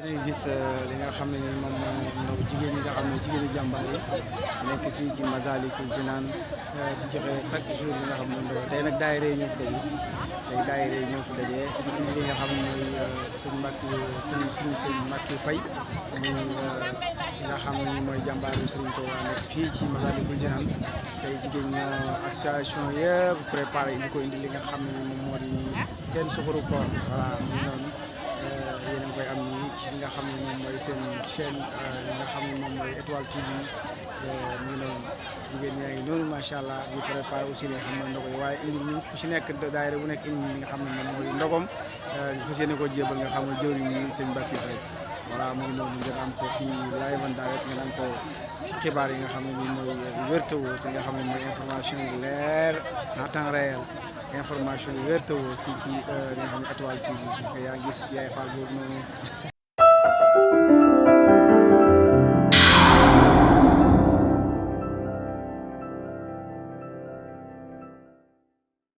dañuy gis li nga xam ne ni moom mooy ndaw jigéen ñi nga xam ne jigéeni jàmbaar yi nekk fii ci Massalikul Jinaan di joxe chaque jour li nga xam ne ndogu tey nag daayira yi ñoo fi daje tey daayira yi ñoo fi daje di indi li nga xam ne mooy sëñ Mbacke sëñ Mbacke Faye muy ki nga xam ne ni mooy jàmbaaru Serigne Touba nekk fii ci Massalikul Jinaan tey jigéen ñi association yëpp préparé indi ko indi li nga xam ne ni moom moo di seen suukaru koor voilà muy noonu yéen a ngi koy am nii ci nga xam ne moom mooy seen chaîne li nga xam ne moom mooy Étoile TV mu ngi noonu jigéen ñaa ngi noonu macha allah di préparé aussi li nga xam ne ndogo yi waaye indi ñu ku ci nekk daayira bu nekk indi li nga xam ne moom mooy ndogom fas yéene ko jébal nga xam ne jëwriñ ñi sëñ Mbacke Faye voilà mu ngi noonu ngeen am ko fii live en direct ngeen am ko ci xibaar yi nga xam ne nii mooy wér te wóor te nga xam ne mooy information yu leer en temps réel information yu wér te wóor fii ci li nga xam ne Étoile TV gis nga yaa gis yaay Fall boobu noonu